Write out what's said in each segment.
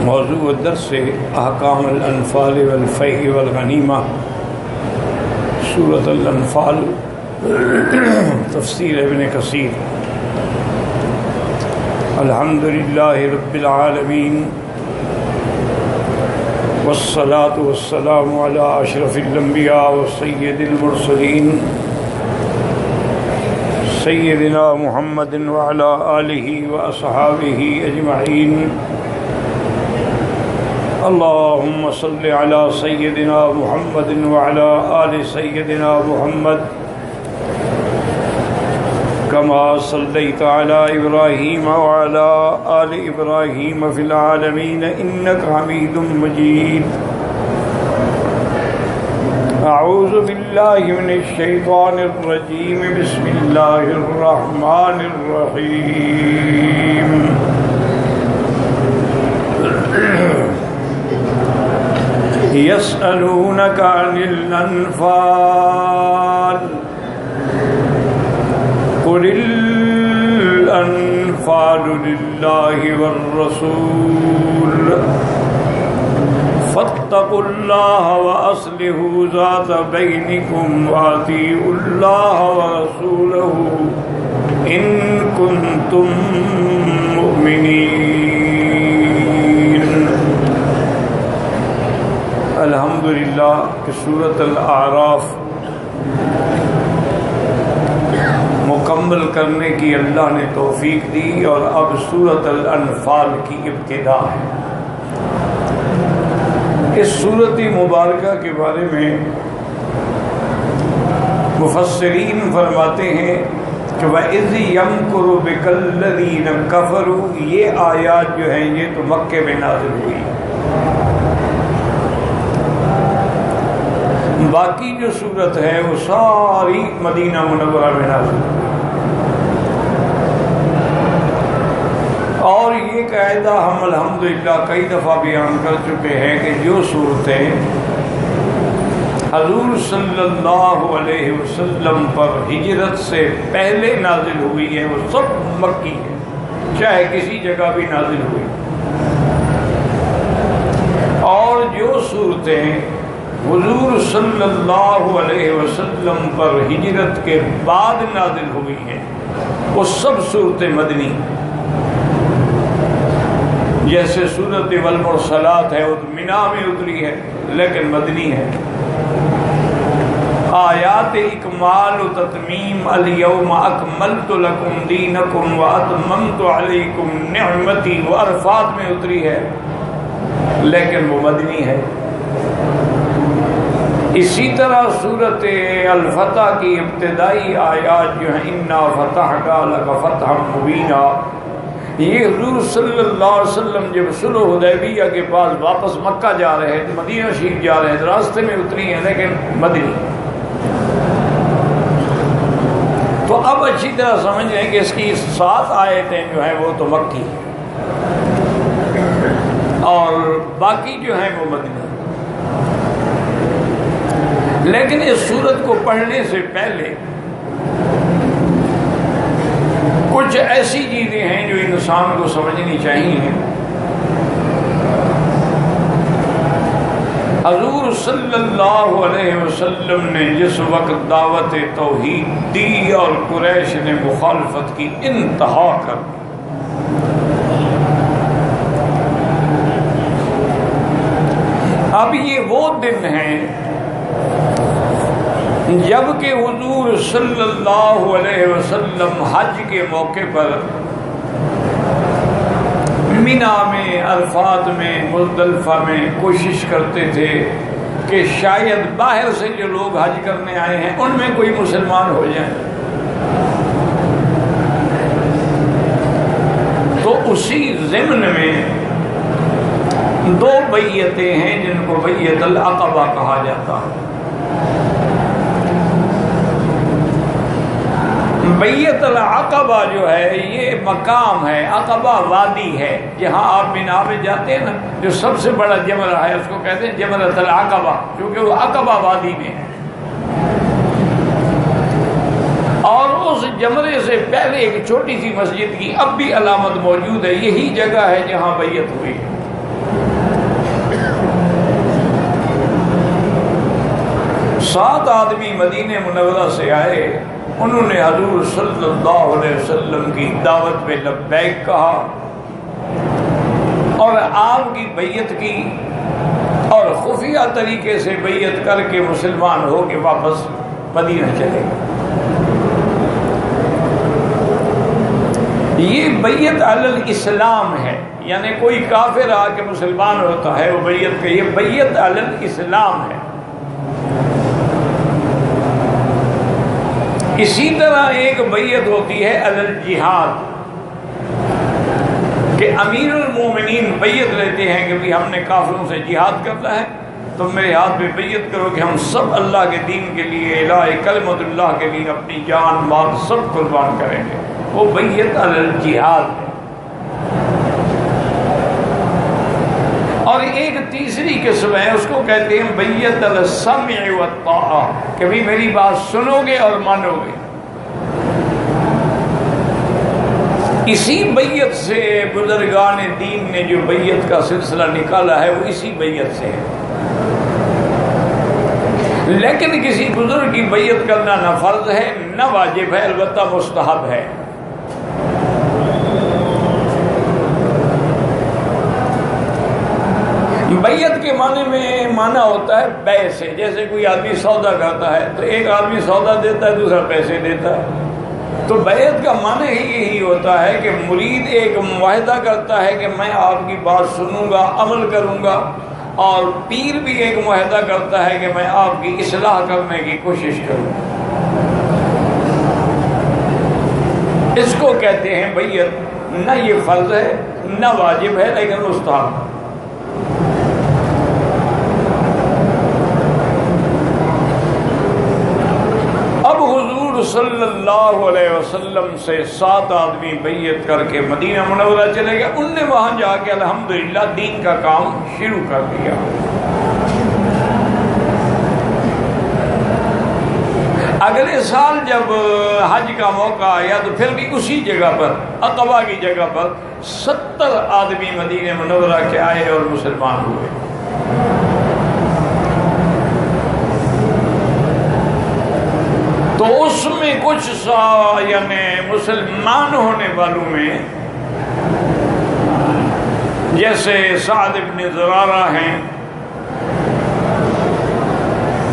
موضوع الدرس احکام الانفال والفیء والغنیمہ، سورۃ الانفال، تفسیر ابن کثیر۔ الحمدللہ رب العالمین والصلاة والسلام علی اشرف الانبیاء وسید المرسلین سیدنا محمد وعلی آلہ واصحابہ اجمعین۔ اللہم صل علی سیدنا محمد وعلی آل سیدنا محمد کما صلیت علی ابراہیم وعلی آل ابراہیم فی العالمین انک حمید مجید۔ اعوذ باللہ من الشیطان الرجیم، بسم اللہ الرحمن الرحیم۔ يسألونك عن الأنفال قل الأنفال لله والرسول فاتقوا الله وأصلحوا ذات بينكم وأطيعوا الله ورسوله إن كنتم مؤمنين۔ الحمدللہ کہ سورۃ الاعراف مکمل کرنے کی اللہ نے توفیق دی، اور اب سورۃ الانفال کی ابتدا ہے۔ اس سورۃ مبارکہ کے بارے میں مفسرین فرماتے ہیں کہ وَإِذْ يَمْكُرُ بِكَ الَّذِينَ كَفَرُوا، یہ آیات جو ہیں یہ تو مکے میں نازل ہوئی۔ باقی جو صورت ہے وہ ساری مدینہ منورہ میں نازل ہوئی۔ اور یہ قاعدہ ہم الحمدللہ کئی دفعہ بیان کر چکے ہیں کہ جو صورتیں حضور صلی اللہ علیہ وسلم پر ہجرت سے پہلے نازل ہوئی ہیں وہ سب مکی ہیں، چاہے کسی جگہ بھی نازل ہوئی۔ اور جو صورتیں حضور صلی اللہ علیہ وسلم پر ہجرت کے بعد نازل ہوئی ہیں وہ سب صورتیں مدنی، جیسے سورۃ والمرسلات ہے، وہ منا میں اتری ہے لیکن مدنی ہے۔ آیات اکمال و تتمیم، الیوم اکملت لکم دینکم واتممت علیکم نعمتی، وہ عرفات میں اتری ہے لیکن وہ مدنی ہے۔ اسی طرح سورۃ الفتح کی ابتدائی آیات جو ہیں انا فتحنا لک فتحا مبینا، یہ حضور صلی اللہ علیہ وسلم جب صلح حدیبیہ کے بعد واپس مکہ جا رہے ہیں، مدینہ شریف جا رہے ہیں، راستے میں اتری ہیں لیکن مدنی۔ تو اب اچھی طرح سمجھ لیں کہ اس کی 7 آیتیں جو ہیں وہ تو مکی اور باقی جو ہیں وہ مدنی۔ لیکن اس سورت کو پڑھنے سے پہلے کچھ ایسی چیزیں ہیں جو انسان کو سمجھنی چاہیے۔ حضور صلی اللہ علیہ وسلم نے جس وقت دعوت توحید دی اور قریش نے مخالفت کی انتہا کر دی، اب یہ وہ دن ہیں جب کہ حضور صلی اللہ علیہ وسلم حج کے موقع پر مینا میں، عرفات میں، مزدلفہ میں کوشش کرتے تھے کہ شاید باہر سے جو لوگ حج کرنے آئے ہیں ان میں کوئی مسلمان ہو جائیں۔ تو اسی ضمن میں 2 بیعتیں ہیں جن کو بیعت العقبہ کہا جاتا ہے۔ بیعت العقبہ جو ہے یہ مقام ہے، عقبہ وادی ہے، جہاں آپ مینا میں جاتے ہیں نا، جو سب سے بڑا جمرہ ہے اس کو کہتے ہیں جمرۃ العقبہ، کیونکہ وہ عقبہ وادی میں ہے۔ اور اس جمرے سے پہلے ایک چھوٹی سی مسجد کی اب بھی علامت موجود ہے، یہی جگہ ہے جہاں بیعت ہوئی۔ 7 آدمی مدینہ منورہ سے آئے، انہوں نے حضور صلی اللہ علیہ وسلم کی دعوت پہ لبیک کہا اور آپ کی بیعت کی، اور خفیہ طریقے سے بیعت کر کے مسلمان ہو کے واپس مدینہ چلے گئے۔ یہ بیعت علی الاسلام ہے، یعنی کوئی کافر آ کے مسلمان ہوتا ہے وہ بیعت کہ یہ بیعت علی الاسلام ہے۔ اسی طرح ایک بیعت ہوتی ہے علی الجہاد، کہ امیر المومنین بیعت لیتے ہیں کہ بھی ہم نے کافروں سے جہاد کرنا ہے، تم میرے ہاتھ میں بیعت کرو کہ ہم سب اللہ کے دین کے لیے، الہ کلمت اللہ کے لیے اپنی جان مال سب قربان کریں گے، وہ بیعت علی الجہاد ہے۔ اور ایک تیسری قسم ہے، اس کو کہتے ہیں بیعت علی السمع والطاعہ، کہ بھی میری بات سنو گے اور مانو گے۔ اسی بیعت سے بزرگان دین نے جو بیعت کا سلسلہ نکالا ہے وہ اسی بیعت سے ہے، لیکن کسی بزرگ کی بیعت کرنا نہ فرض ہے نہ واجب ہے، البتہ مستحب ہے۔ بیعت کے معنی میں معنی ہوتا ہے بیع سے، جیسے کوئی آدمی سودا کرتا ہے تو ایک آدمی سودا دیتا ہے، دوسرا پیسے دیتا ہے، تو بیعت کا معنی ہی یہی ہوتا ہے کہ مرید ایک معاہدہ کرتا ہے کہ میں آپ کی بات سنوں گا، عمل کروں گا، اور پیر بھی ایک معاہدہ کرتا ہے کہ میں آپ کی اصلاح کرنے کی کوشش کروں۔ اس کو کہتے ہیں بیعت، نہ یہ فرض ہے نہ واجب ہے لیکن مستحب ہے۔ صلی اللہ علیہ وسلم سے 7 آدمی بیعت کر کے مدینہ منورہ چلے گئے، ان نے وہاں جا کے الحمدللہ دین کا کام شروع کر دیا۔ اگلے سال جب حج کا موقع آیا تو پھر بھی اسی جگہ پر، عقبہ کی جگہ پر 70 آدمی مدینہ منورہ کے آئے اور مسلمان ہوئے۔ تو اس میں کچھ یعنی مسلمان ہونے والوں میں جیسے سعد بن زرارہ ہیں،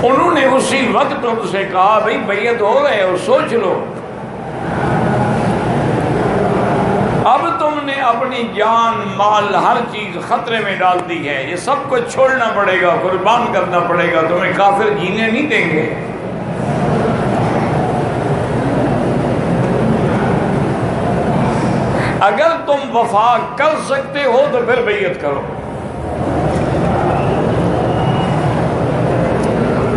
انہوں نے اسی وقت ان سے کہا بھئی بیعت ہو رہے ہو، سوچ لو، اب تم نے اپنی جان مال ہر چیز خطرے میں ڈال دی ہے، یہ سب کچھ چھوڑنا پڑے گا، قربان کرنا پڑے گا، تمہیں کافر جینے نہیں دیں گے۔ اگر تم وفا کر سکتے ہو تو پھر بیعت کرو۔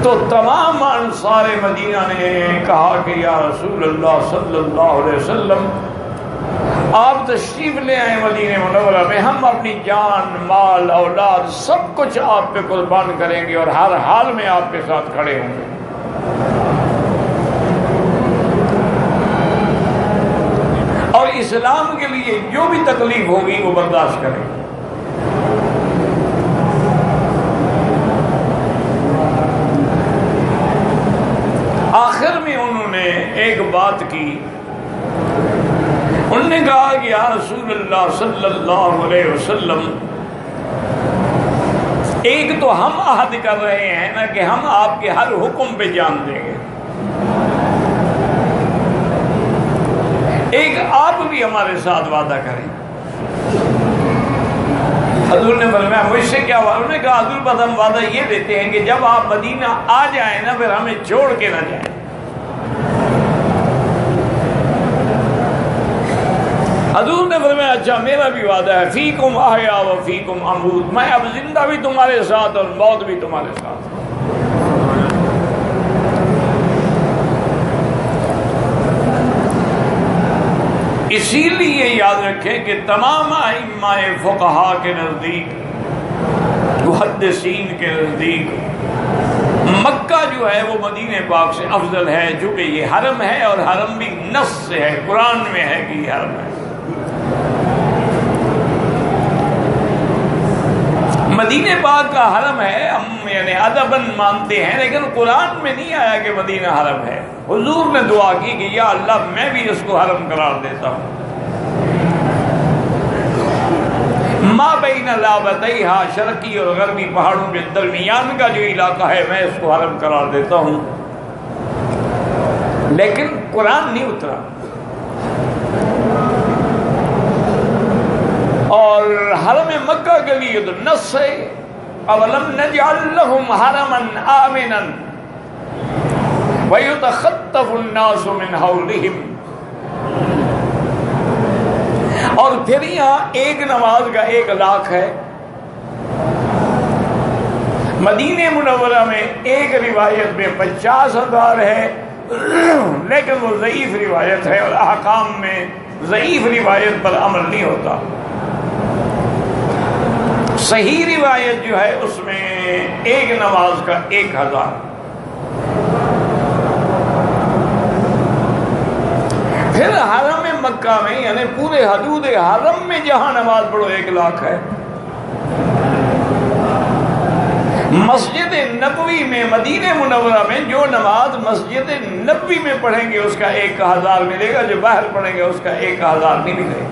تو تمام انصار مدینہ نے کہا کہ یا رسول اللہ صلی اللہ علیہ وسلم، آپ تشریف لے آئے مدینہ منورہ میں، ہم اپنی جان مال اولاد سب کچھ آپ پہ قربان کریں گے اور ہر حال میں آپ کے ساتھ کھڑے ہوں گے۔ اور اسلام کے لیے جو بھی تکلیف ہوگی وہ برداشت کریں۔ آخر میں انہوں نے ایک بات کی، انہوں نے کہا کہ یا رسول اللہ صلی اللہ علیہ وسلم، ایک تو ہم عہد کر رہے ہیں نا کہ ہم آپ کے ہر حکم پہ جان دیں گے، ایک آپ بھی ہمارے ساتھ وعدہ کریں۔ حضور نے فرمایا مجھ سے کیا وعدہ؟ انہوں نے کہا حضور بس ہم وعدہ یہ دیتے ہیں کہ جب آپ مدینہ آ جائیں نا پھر ہمیں چھوڑ کے نہ جائیں۔ حضور نے فرمایا اچھا میرا بھی وعدہ ہے، فیکم احیا و فیکم اموت، میں اب زندہ بھی تمہارے ساتھ اور موت بھی تمہارے ساتھ۔ اسی لیے یاد رکھیں کہ تمام ائمہ فقہا کے نزدیک، محدثین کے نزدیک، مکہ جو ہے وہ مدینہ پاک سے افضل ہے، چونکہ یہ حرم ہے، اور حرم بھی نص سے ہے، قرآن میں ہے کہ یہ حرم ہے۔ مدینہ پاک کا حرم ہے، ہم یعنی ادباً مانتے ہیں، لیکن قرآن میں نہیں آیا کہ مدینہ حرم ہے۔ حضور نے دعا کی کہ یا اللہ میں بھی اس کو حرم قرار دیتا ہوں۔ ما بین لابتیہا، شرقی اور غربی پہاڑوں کے درمیان کا جو علاقہ ہے میں اس کو حرم قرار دیتا ہوں، لیکن قرآن نہیں اترا۔ اور حرم مکہ کے لیے تو نص ہے، اولم نجعل لهم حرما آمنا ویتخطف الناس من حولهم۔ اور پھر یہاں ایک نماز کا 1,00,000 ہے۔ مدینہ منورہ میں ایک روایت میں 50,000 ہے، لیکن وہ ضعیف روایت ہے، اور احکام میں ضعیف روایت پر عمل نہیں ہوتا۔ صحیح روایت جو ہے اس میں ایک نماز کا 1,000۔ پھر حرم مکہ میں یعنی پورے حدود حرم میں جہاں نماز پڑھو 1,00,000 ہے۔ مسجد نبوی میں مدینہ منورہ میں جو نماز مسجد نبوی میں پڑھیں گے اس کا 1,000 ملے گا، جو باہر پڑھیں گے اس کا 1,000 نہیں ملے گا۔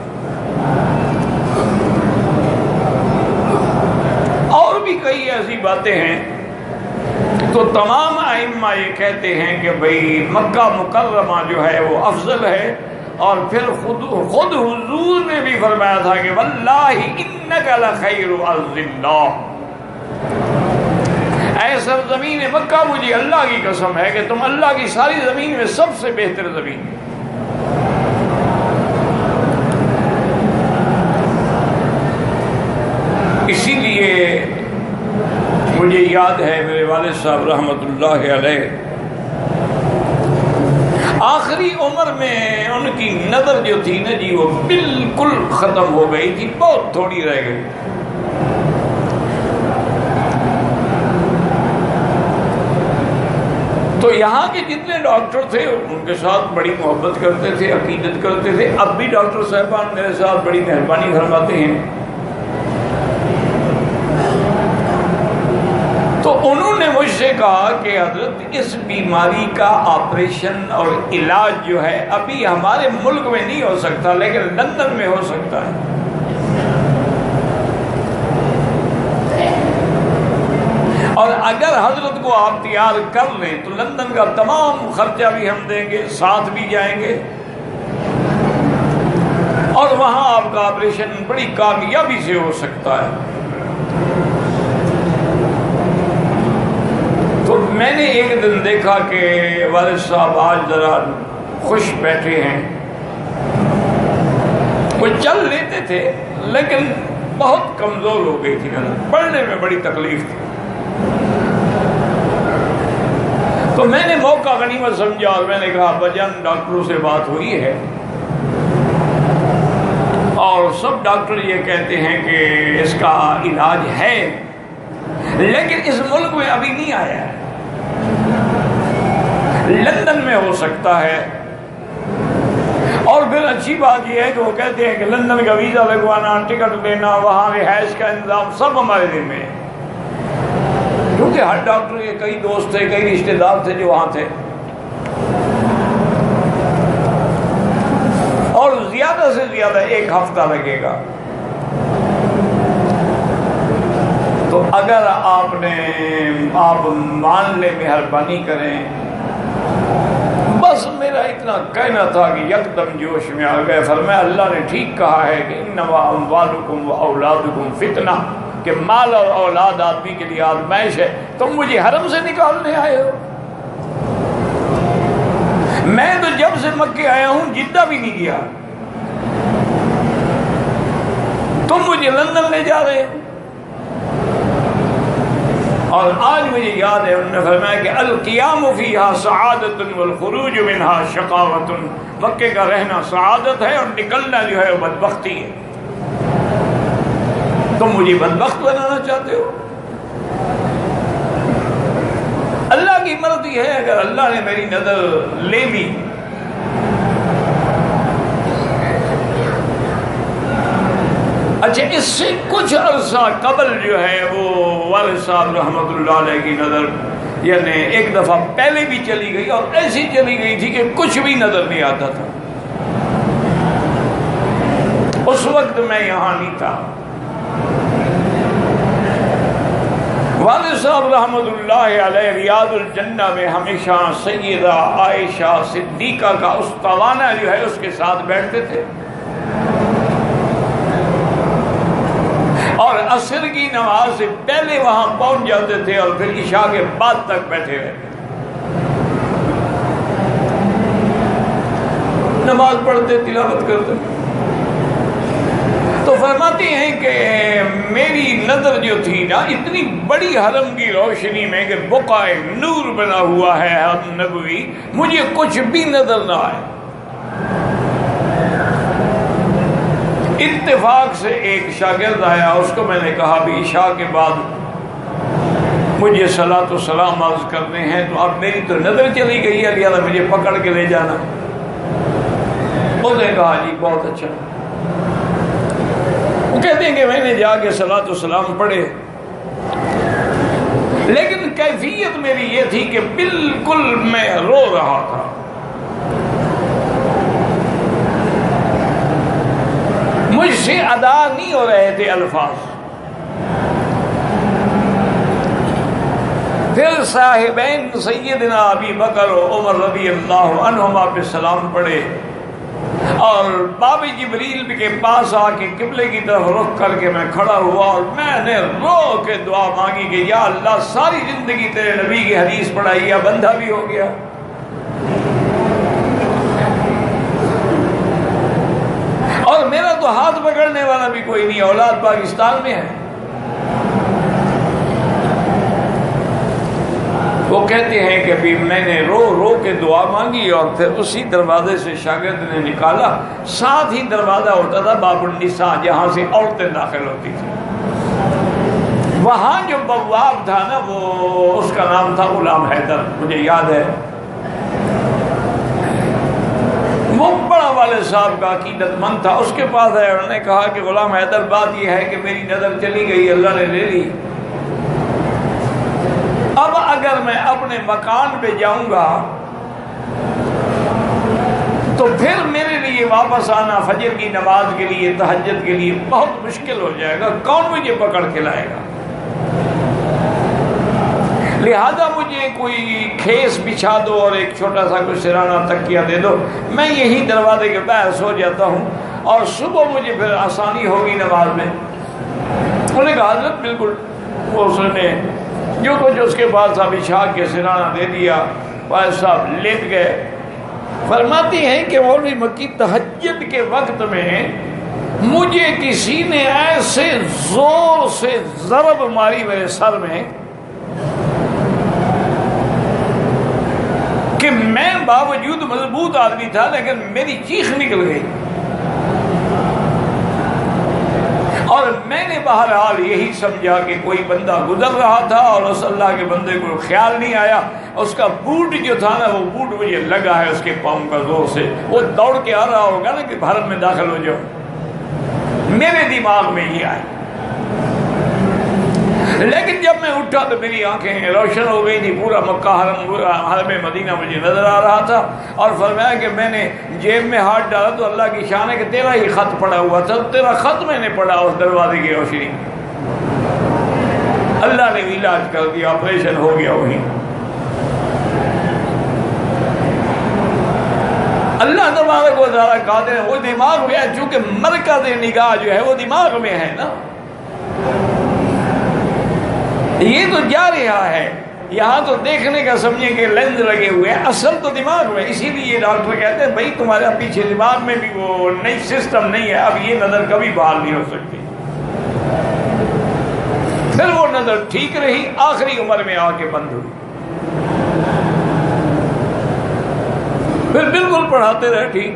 اور بھی کئی ایسی باتیں ہیں، تو تمام ائمہ یہ کہتے ہیں کہ بھئی مکہ مکرمہ جو ہے وہ افضل ہے، اور پھر خود حضور نے بھی فرمایا تھا کہ واللہ انک لخیر ارض اللہ، اے سرزمین مکہ مجھے اللہ کی قسم ہے کہ تم اللہ کی ساری زمین میں سب سے بہتر زمین ہے۔ اسی لیے مجھے یاد ہے میرے والد صاحب رحمۃ اللہ علیہ آخری عمر میں ان کی نظر جو تھی نا جی وہ بالکل ختم ہو گئی تھی، بہت تھوڑی رہ گئی۔ تو یہاں کے جتنے ڈاکٹر تھے ان کے ساتھ بڑی محبت کرتے تھے، عقیدت کرتے تھے۔ اب بھی ڈاکٹر صاحبان میرے ساتھ بڑی مہربانی فرماتے ہیں۔ تو انہوں نے مجھ سے کہا کہ حضرت اس بیماری کا آپریشن اور علاج جو ہے ابھی ہمارے ملک میں نہیں ہو سکتا، لیکن لندن میں ہو سکتا ہے۔ اور اگر حضرت کو آپ تیار کر لیں تو لندن کا تمام خرچہ بھی ہم دیں گے، ساتھ بھی جائیں گے، اور وہاں آپ کا آپریشن بڑی کامیابی سے ہو سکتا ہے۔ تو میں نے ایک دن دیکھا کہ والد صاحب آج ذرا خوش بیٹھے ہیں، وہ چل لیتے تھے لیکن بہت کمزور ہو گئی تھی، پڑھنے میں بڑی تکلیف تھی۔ تو میں نے موقع غنیمت سمجھا اور میں نے کہا اباجان ڈاکٹروں سے بات ہوئی ہے، اور سب ڈاکٹر یہ کہتے ہیں کہ اس کا علاج ہے، لیکن اس ملک میں ابھی نہیں آیا ہے، لندن میں ہو سکتا ہے۔ اور پھر اچھی بات یہ ہے کہ وہ کہتے ہیں کہ لندن کا ویزا لگوانا، ٹکٹ لینا، وہاں رہائش کا انتظام سب ہمارے ذمہ ہے، کیونکہ ہر ڈاکٹر کے کئی دوست تھے، کئی رشتہ دار تھے جو وہاں تھے، اور زیادہ سے زیادہ 1 ہفتہ لگے گا۔ تو اگر آپ مان لیں، مہربانی کریں، بس میرا اتنا کہنا تھا کہ یکدم جوش میں آ گئے۔ فرمایا اللہ نے ٹھیک کہا ہے کہ انما اموالکم و اولادکم فتنہ، کہ مال اور اولاد آدمی کے لیے آزمائش ہے۔ تم مجھے حرم سے نکالنے آئے ہو؟ میں تو جب سے مکے آیا ہوں جدہ بھی نہیں گیا، تم مجھے لندن لے جا رہے ہو۔ اور آج مجھے یاد ہے انہوں نے فرمایا کہ القیام فیہا سعادت والخروج منہا شقاوت، مکے کا رہنا سعادت ہے اور نکلنا جو ہے وہ بدبختی ہے۔ تم مجھے بدبخت بنانا چاہتے ہو؟ اللہ کی مرضی ہے، اگر اللہ نے میری نظر لے لی اچھا اس سے کچھ عرصہ قبل جو ہے وہ والد صاحب رحمۃ اللہ علیہ کی نظر یعنی ایک دفعہ پہلے بھی چلی گئی اور ایسی چلی گئی تھی کہ کچھ بھی نظر نہیں آتا تھا. اس وقت میں یہاں نہیں تھا. والد صاحب رحمۃ اللہ علیہ ریاض الجنہ میں ہمیشہ سیدہ عائشہ صدیقہ کا استوانہ جو ہے اس کے ساتھ بیٹھتے تھے اور عصر کی نماز سے پہلے وہاں پہنچ جاتے تھے اور پھر عشاء کے بعد تک بیٹھے رہتے نماز پڑھتے تلاوت کرتے. تو فرماتی ہیں کہ میری نظر جو تھی نا اتنی بڑی حرم کی روشنی میں کہ بقع نور بنا ہوا ہے حرم نبوی، مجھے کچھ بھی نظر نہ آئے. اتفاق سے ایک شاگرد آیا، اس کو میں نے کہا بھی عشاء کے بعد مجھے صلاۃ و سلام عرض کرنے ہیں، تو اب میری تو نظر چلی گئی ہے، لہٰذا مجھے پکڑ کے لے جانا. اس نے کہا جی بہت اچھا. وہ کہتے ہیں کہ میں نے جا کے صلاۃ و سلام پڑھے، لیکن کیفیت میری یہ تھی کہ بالکل میں رو رہا تھا. مجھ سے ادا نہیں ہو رہے تھے الفاظ. پھر صاحبین سیدنا ابی بکر و عمر رضی اللہ عنہما پہ سلام پڑھے اور باب جبریل کے پاس آ کے قبلے کی طرف رخ کر کے میں کھڑا ہوا اور میں نے رو کے دعا مانگی کہ یا اللہ ساری زندگی تیرے نبی کی حدیث پڑھائی، یا بندہ بھی ہو گیا. اور میرا تو ہاتھ پکڑنے والا بھی کوئی نہیں، اولاد پاکستان میں ہے. وہ کہتے ہیں کہ بھی میں نے رو رو کے دعا مانگی اور پھر اسی دروازے سے شاگرد نے نکالا. ساتھ ہی دروازہ ہوتا تھا باب النساء، جہاں سے عورتیں داخل ہوتی تھیں. وہاں جو بواب تھا نا وہ اس کا نام تھا غلام حیدر، مجھے یاد ہے. وہ بڑا والد صاحب کا عقیدت مند تھا. اس کے پاس ہے، انہوں نے کہا کہ غلام حیدر بات یہ ہے کہ میری نظر چلی گئی، اللہ نے لے لی. اب اگر میں اپنے مکان پہ جاؤں گا تو پھر میرے لیے واپس آنا فجر کی نماز کے لیے، تہجد کے لیے بہت مشکل ہو جائے گا. کون مجھے پکڑ کے لائے گا؟ لہذا مجھے کوئی کھیس بچھا دو اور ایک چھوٹا سا کوئی سرانہ تکیہ دے دو، میں یہی دروازے کے باہر سو جاتا ہوں اور صبح مجھے پھر آسانی ہوگی نماز میں. انہوں نے کہا حضرت بالکل. اس نے جو کچھ اس کے بعد صاحب بچھا کے سرانہ دے دیا، والد صاحب لیٹ گئے. فرماتی ہیں کہ مولوی مکی تہجد کے وقت میں مجھے کسی نے ایسے زور سے ضرب ماری میرے سر میں کہ میں باوجود مضبوط آدمی تھا لیکن میری چیخ نکل گئی. اور میں نے بہرحال یہی سمجھا کہ کوئی بندہ گزر رہا تھا اور اس اللہ کے بندے کو خیال نہیں آیا. اس کا بوٹ جو تھا نا وہ بوٹ مجھے لگا ہے اس کے پاؤں کا زور سے. وہ دوڑ کے آ رہا ہوگا نا کہ بھارت میں داخل ہو جاؤ. میرے دماغ میں یہ آیا. لیکن جب میں اٹھا تو میری آنکھیں روشن ہو گئی تھی. پورا مکہ حرم مدینہ مجھے نظر آ رہا تھا. اور فرمایا کہ میں نے جیب میں ہاتھ ڈالا تو اللہ کی شان ہے کہ تیرا ہی خط پڑا ہوا تھا. تیرا خط میں نے پڑھا اس دروازے کی روشنی. اللہ نے علاج کر دیا، آپریشن ہو گیا. وہی اللہ تبارک و تعالیٰ قادر ہے. وہ دماغ میں ہے، چونکہ مرکز نگاہ جو ہے وہ دماغ میں ہے نا. یہ تو جا رہا ہے، یہاں تو دیکھنے کا سمجھیں کہ لینز لگے ہوئے ہیں، اصل تو دماغ میں. اسی لیے ڈاکٹر کہتے ہیں بھائی تمہارا پیچھے دماغ میں بھی وہ نئی سسٹم نہیں ہے، اب یہ نظر کبھی بحال نہیں ہو سکتی. پھر وہ نظر ٹھیک رہی، آخری عمر میں آ کے بند ہوئی. پھر بالکل پڑھاتے رہے ٹھیک.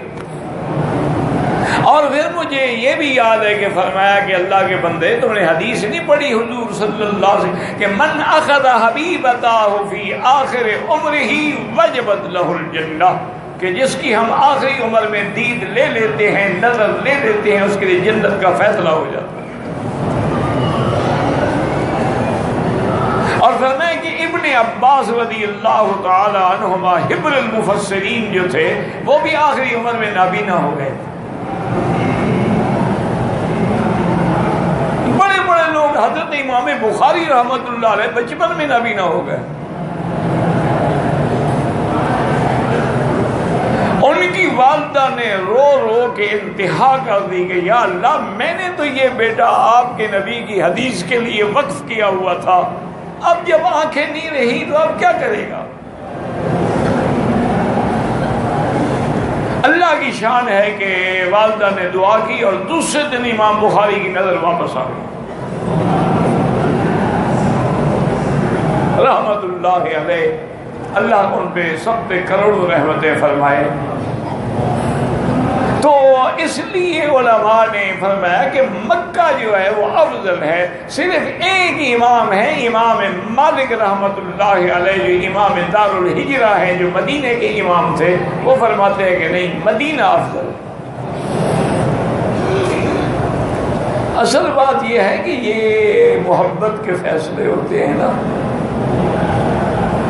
اور پھر مجھے مجھے یہ بھی یاد ہے کہ فرمایا کہ اللہ کے بندے تم نے حدیث نہیں پڑھی حضور صلی اللہ علیہ وسلم کہ من اخذ حبیبتہ فی آخر عمرہ وجبت لہ الجنہ، کہ جس کی ہم آخری عمر میں دید لے لیتے ہیں، نظر لے لیتے ہیں، اس کے لیے جنت کا فیصلہ ہو جاتا ہے۔ اور فرمایا کہ ابن عباس رضی اللہ تعالی عنہما حبر المفسرین جو تھے وہ بھی آخری عمر میں نابینا ہو گئے۔ بڑے بڑے لوگ، حضرت امام بخاری رحمۃ اللہ علیہ بچپن میں نابینا ہو گئے۔ ان کی والدہ نے رو رو کے انتہا کر دی کہ یا اللہ، میں نے تو یہ بیٹا آپ کے نبی کی حدیث کے لیے وقف کیا ہوا تھا، اب جب آنکھیں نہیں رہی تو اب کیا کرے گا؟ اللہ کی شان ہے کہ والدہ نے دعا کی اور دوسرے دن امام بخاری کی نظر واپس آ گئی رحمت اللہ علیہ۔ اللہ ان پہ سب پہ کروڑوں رحمتیں فرمائے۔ تو اس لیے علماء نے فرمایا کہ مکہ جو ہے وہ افضل ہے۔ صرف ایک امام ہے، امام مالک رحمت اللہ علیہ، جو امام دار الہجرہ ہے، جو مدینے کے امام تھے، وہ فرماتے ہیں کہ نہیں، مدینہ افضل۔ اصل بات یہ ہے کہ یہ محبت کے فیصلے ہوتے ہیں نا،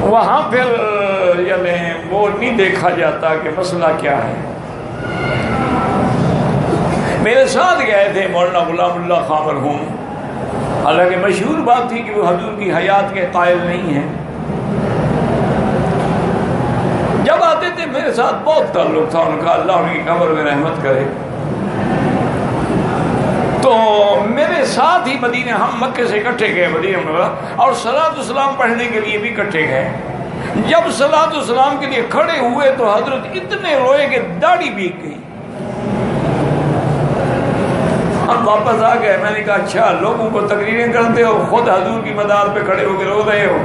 وہاں پھر یعنی وہ نہیں دیکھا جاتا کہ مسئلہ کیا ہے۔ میرے ساتھ گئے تھے مولانا غلام اللہ خان مرحوم، حالانکہ مشہور بات تھی کہ وہ حضور کی حیات کے قائل نہیں ہیں۔ جب آتے تھے میرے ساتھ بہت تعلق تھا ان کا، اللہ ان کی قبر میں رحمت کرے۔ تو میرے ساتھ ہی مدینہ، ہم مکے سے اکٹھے گئے مدینہ منورہ، اور صلاۃ السلام پڑھنے کے لیے بھی اکٹھے گئے۔ جب صلاۃ السلام کے لیے کھڑے ہوئے تو حضرت اتنے روئے کہ داڑھی بھیگ گئی۔ ہم واپس آ گئے، میں نے کہا اچھا لوگوں کو تقریریں کرتے ہو، خود حضور کی مدار پہ کھڑے ہو کے رو رہے ہو؟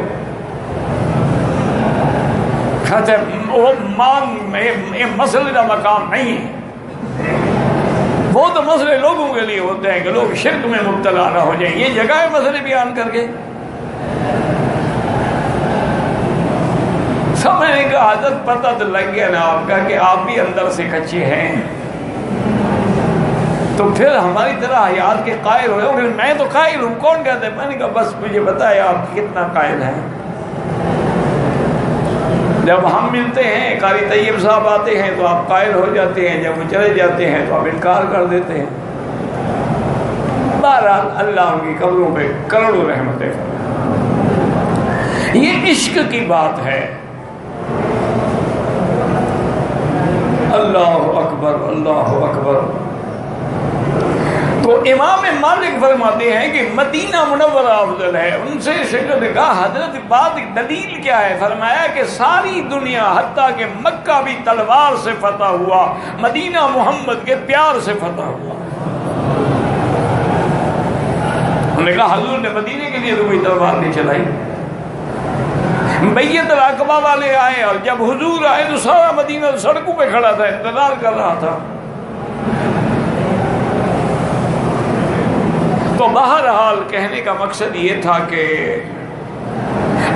کہتے وہ مسئلے کا مقام نہیں ہے، وہ تو مسئلے لوگوں کے لیے ہوتے ہیں کہ لوگ شرک میں مبتلا نہ ہو جائیں، یہ جگہ ہے مسئلے بیان کر کے۔ سمجھنے کا حضرت پتہ تو لگ گیا نا آپ کا کہ آپ بھی اندر سے کچے ہیں، تو پھر ہماری طرح حیات کے قائل ہوئے۔ پھر میں تو قائل ہوں، کون کہتا ہے؟ میں نے کہا بس مجھے بتایا آپ کتنا قائل ہیں۔ جب ہم ملتے ہیں، قاری طیب صاحب آتے ہیں تو آپ قائل ہو جاتے ہیں، جب وہ چلے جاتے ہیں تو آپ انکار کر دیتے ہیں۔ بہرحال اللہ ان کی قبروں پہ کروڑوں رحمتیں فرمائے۔ یہ عشق کی بات ہے۔ اللہ اکبر، اللہ اکبر۔ تو امام مالک فرماتے ہیں کہ مدینہ منورہ افضل ہے۔ ان سے شکر نے کہا حضرت بات دلیل کیا ہے؟ فرمایا کہ ساری دنیا حتیٰ کہ مکہ بھی تلوار سے فتح ہوا، مدینہ محمد کے پیار سے فتح ہوا۔ انہوں نے کہا حضور نے مدینے کے لیے تو کوئی تلوار نہیں چلائی۔ بیعت العقبہ والے آئے اور جب حضور آئے تو سارا مدینہ سڑکوں پہ کھڑا تھا، انتظار کر رہا تھا۔ تو بہرحال کہنے کا مقصد یہ تھا کہ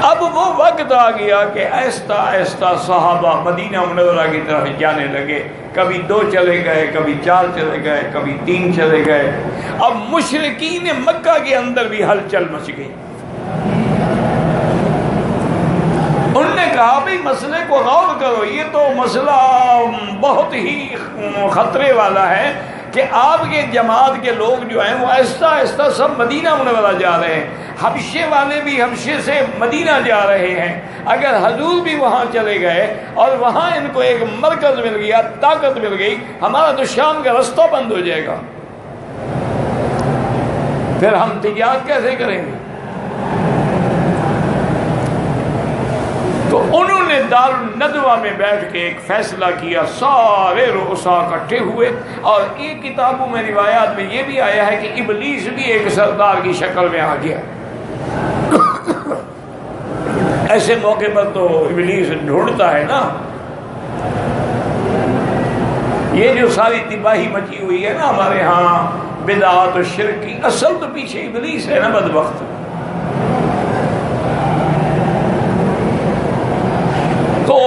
اب وہ وقت آ گیا کہ آہستہ آہستہ صحابہ مدینہ منورہ کی طرف جانے لگے۔ کبھی 2 چلے گئے، کبھی 4 چلے گئے، کبھی 3 چلے گئے۔ اب مشرکین مکہ کے اندر بھی ہلچل مچ گئی۔ انہوں نے کہا بھئی مسئلے کو غور کرو، یہ تو مسئلہ بہت ہی خطرے والا ہے کہ آپ کے جماعت کے لوگ جو ہیں وہ آہستہ آہستہ سب مدینہ منورہ جا رہے ہیں، حبشے والے بھی حبشے سے مدینہ جا رہے ہیں۔ اگر حضور بھی وہاں چلے گئے اور وہاں ان کو ایک مرکز مل گیا، طاقت مل گئی، ہمارا تو شام کا رستہ بند ہو جائے گا، پھر ہم تجارت کیسے کریں گے؟ تو انہوں نے دار الندوہ میں بیٹھ کے ایک فیصلہ کیا، سارے رؤساء اکٹھے ہوئے، اور ایک کتابوں میں روایات میں یہ بھی آیا ہے کہ ابلیس بھی ایک سردار کی شکل میں آ گیا۔ ایسے موقع پر تو ابلیس ڈھونڈتا ہے نا۔ یہ جو ساری تباہی مچی ہوئی ہے نا ہمارے ہاں بدعات و شرک کی، اصل تو پیچھے ابلیس ہے نا بدبخت۔ تو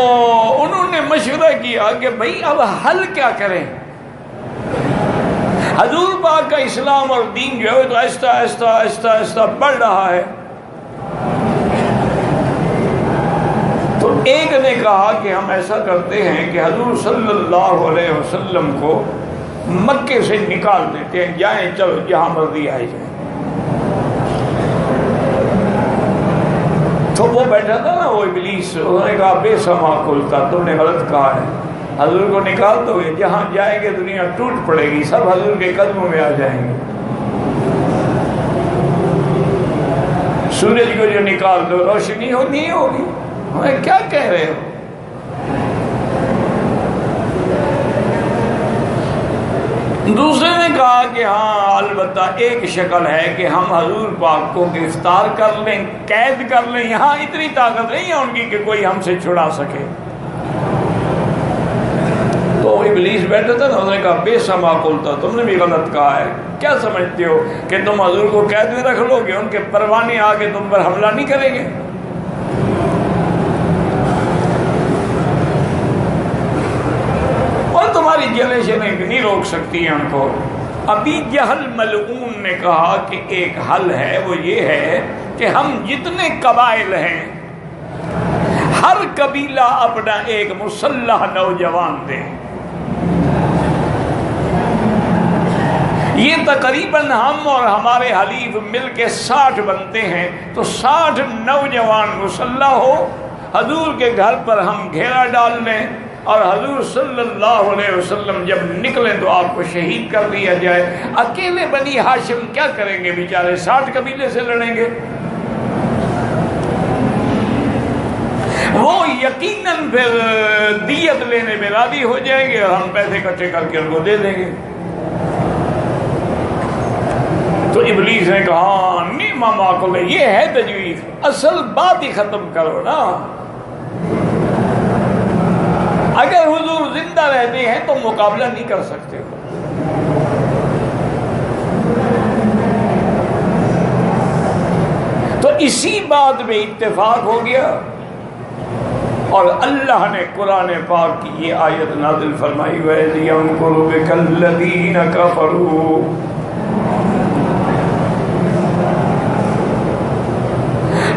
انہوں نے مشورہ کیا کہ بھئی اب حل کیا کریں؟ حضور پاک کا اسلام اور دین جو ہے تو آہستہ آہستہ آہستہ آہستہ بڑھ رہا ہے۔ تو ایک نے کہا کہ ہم ایسا کرتے ہیں کہ حضور صلی اللہ علیہ وسلم کو مکے سے نکال دیتے ہیں، جائیں چلو جہاں مرضی آئے جائیں۔ تو وہ بیٹھا تھا نا وہ ابلیس، انہوں نے کہا بے سما کھلتا، تم نے غلط کہا ہے، حضور کو نکال دو گے، جہاں جائیں گے دنیا ٹوٹ پڑے گی، سب حضور کے قدموں میں آ جائیں گے۔ سورج کو جو نکال دو روشنی نہیں ہوگی۔ کیا کہہ رہے ہو؟ دوسرے نے کہا کہ ہاں البتہ ایک شکل ہے کہ ہم حضور پاک کو گرفتار کر لیں، قید کر لیں، یہاں اتنی طاقت نہیں ہے ان کی کہ کوئی ہم سے چھڑا سکے۔ تو ابلیس بیٹھا تھا نا، انہوں نے کہا بے سما قلتا، تم نے بھی غلط کہا ہے، کیا سمجھتے ہو کہ تم حضور کو قید میں رکھ لو گے، ان کے پروانے آ کے تم پر حملہ نہیں کریں گے؟ اور تمہاری جلیں نہیں روک سکتی ہیں ان کو۔ ابی جہل ملعون نے کہا کہ ایک حل ہے، وہ یہ ہے کہ ہم جتنے قبائل ہیں ہر قبیلہ اپنا ایک مسلح نوجوان دے۔ یہ تقریباً ہم اور ہمارے حلیف مل کے 60 بنتے ہیں، تو 60 نوجوان مسلح ہو، حضور کے گھر پر ہم گھیرا ڈال لیں، اور حضور صلی اللہ علیہ وسلم جب نکلیں تو آپ کو شہید کر دیا جائے۔ اکیلے بنی ہاشم کیا کریں گے بیچارے، 60 قبیلے سے لڑیں گے۔ وہ یقیناً پھر دیت لینے میں راضی ہو جائیں گے اور ہم پیسے اکٹھے کر کے ان کو دے دیں گے۔ تو ابلیس نے کہا نیما معقول ہے، یہ ہے تجویز، اصل بات ہی ختم کرو نا۔ اگر حضور زندہ رہتے ہیں تو مقابلہ نہیں کر سکتے ہو۔ تو اسی بات میں اتفاق ہو گیا، اور اللہ نے قرآن پاک کی یہ آیت نازل فرمائی وَإِذْ يَمْكُرُ بِكَ الَّذِينَ كَفَرُوا۔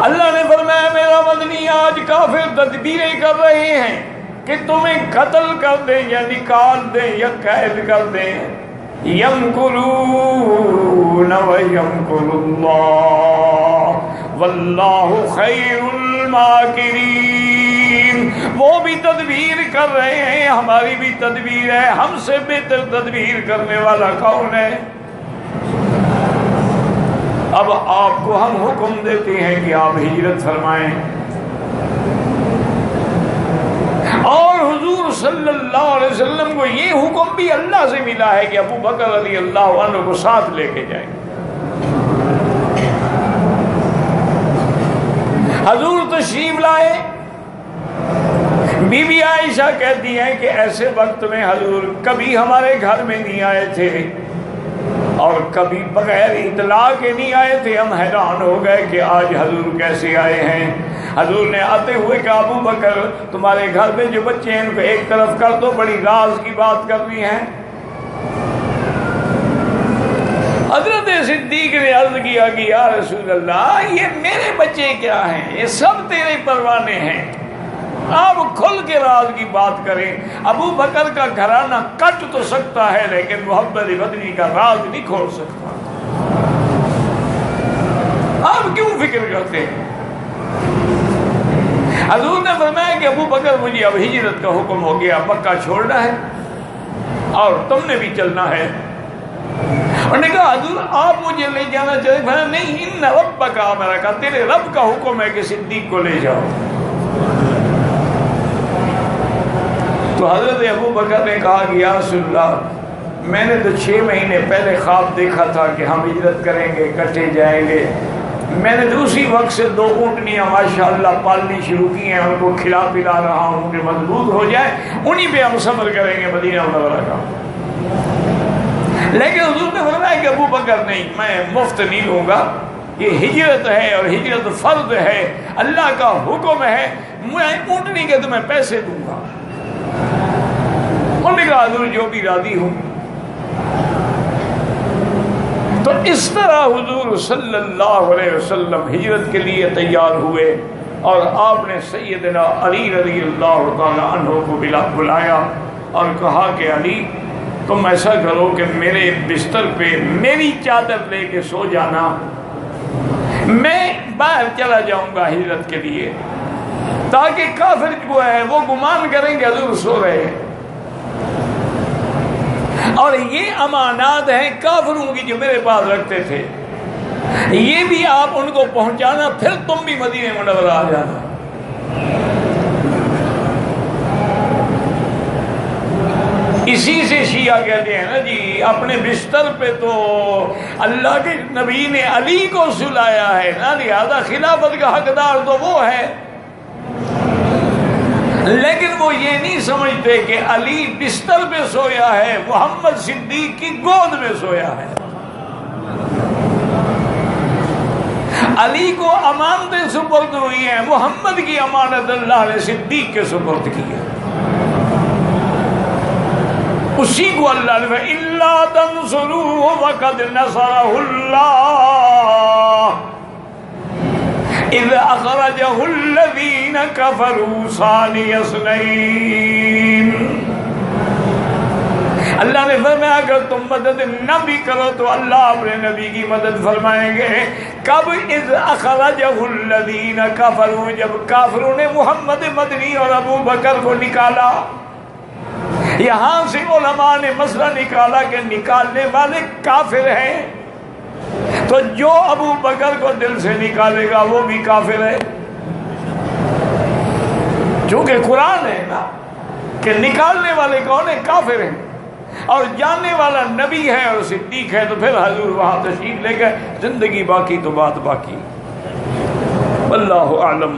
اللہ نے فرمایا میرا مدنی آج کافر تدبیریں کر رہے ہیں کہ تمہیں قتل کر دیں یا نکال دیں یا قید کر دیں۔ یمکرون ویمکر اللہ واللہ خیر الماکرین۔ وہ بھی تدبیر کر رہے ہیں، ہماری بھی تدبیر ہے، ہم سے بہتر تدبیر کرنے والا کون ہے؟ اب آپ کو ہم حکم دیتے ہیں کہ آپ ہجرت فرمائیں، اور حضور صلی اللہ علیہ وسلم کو یہ حکم بھی اللہ سے ملا ہے کہ ابو بکر رضی اللہ عنہ کو ساتھ لے کے جائیں۔ حضور تشریف لائے، بی بی عائشہ کہتی ہیں کہ ایسے وقت میں حضور کبھی ہمارے گھر میں نہیں آئے تھے اور کبھی بغیر اطلاع کے نہیں آئے تھے۔ ہم حیران ہو گئے کہ آج حضور کیسے آئے ہیں۔ حضور نے آتے ہوئے کہا ابو بکر تمہارے گھر میں جو بچے ہیں ان کو ایک طرف کر دو، بڑی راز کی بات کرنی ہے۔ حضرت صدیق نے عرض کیا کہ یا رسول اللہ یہ میرے بچے کیا ہیں، یہ سب تیرے پروانے ہیں، آپ کھل کے راز کی بات کریں۔ ابو بکر کا گھرانہ کٹ تو سکتا ہے لیکن محمد مدنی کا راز نہیں کھول سکتا، آپ کیوں فکر کرتے ہیں؟ حضور نے فرمایا کہ ابو بکر مجھے اب ہجرت کا حکم ہو گیا، مکہ چھوڑنا ہے اور تم نے بھی چلنا ہے۔ انہوں نے کہا حضور آپ مجھے لے جانا چاہتے ہیں؟ نہیں، ان ربک امرک، تیرے رب کا حکم ہے کہ صدیق کو لے جاؤ۔ تو حضرت ابو بکر نے کہا کہ یا رسول اللہ میں نے تو 6 مہینے پہلے خواب دیکھا تھا کہ ہم ہجرت کریں گے، اکٹھے جائیں گے، میں نے دوسری وقت سے 2 اونٹنیاں ماشاءاللہ پالنی شروع کی ہیں، ان کو کھلا پلا رہا ہوں کہ مضبوط ہو جائے، انہی پہ ہم صبر کریں گے مدینہ منورہ کا۔ لیکن حضور نے فرمایا کہ ابو بکر نہیں، میں مفت نہیں لوں گا، یہ ہجرت ہے اور ہجرت فرض ہے، اللہ کا حکم ہے، میں اونٹنی کے تمہیں پیسے دوں گا۔ انہوں نے کہا حضور جو بھی راضی ہوں۔ تو اس طرح حضور صلی اللہ علیہ وسلم ہجرت کے لیے تیار ہوئے، اور آپ نے سیدنا علی رضی اللہ تعالی عنہ کو بلایا اور کہا کہ علی تم ایسا کرو کہ میرے بستر پہ میری چادر لے کے سو جانا، میں باہر چلا جاؤں گا ہجرت کے لیے، تاکہ کافر جو ہے وہ گمان کریں کہ حضور سو رہے ہیں۔ اور یہ امانات ہیں کافروں کی جو میرے پاس رکھتے تھے، یہ بھی آپ ان کو پہنچانا، پھر تم بھی مدینہ منورہ آ جانا۔ اسی سے شیعہ کہتے ہیں نا جی اپنے بستر پہ تو اللہ کے نبی نے علی کو سلایا ہے نا، لہذا خلافت کا حقدار تو وہ ہے، لیکن وہ یہ نہیں سمجھتے کہ علی بستر پہ سویا ہے، محمد صدیق کی گود میں سویا ہے۔ علی کو امانتیں سپرد ہوئی ہیں، محمد کی امانت اللہ نے صدیق کے سپرد کی ہے، اسی کو اللہ نے اِلَّا تَنْصُرُوهُ وَقَدْ نَصَرَهُ اللَّهُ اِذْ أَخْرَجَهُ الَّذِينَ كَفَرُوا ثَانِيَ اثْنَيْنِ۔ اللہ نے فرمایا اگر تم مدد نہ بھی کرو تو اللہ اپنے نبی کی مدد فرمائیں گے۔ کب؟ اِذْ أَخْرَجَهُ الَّذِينَ كَفَرُوا، جب کافروں نے محمد مدنی اور ابو بکر کو نکالا۔ یہاں سے علماء نے مسئلہ نکالا کہ نکالنے والے کافر ہیں، تو جو ابو بکر کو دل سے نکالے گا وہ بھی کافر ہے، چونکہ قرآن ہے نا کہ نکالنے والے کون ہیں؟ کافر ہیں، اور جاننے والا نبی ہے اور صدیق ہے، تو پھر حضور وہاں تشریف لے گئے، زندگی باقی تو بات باقی۔ واللہ اعلم۔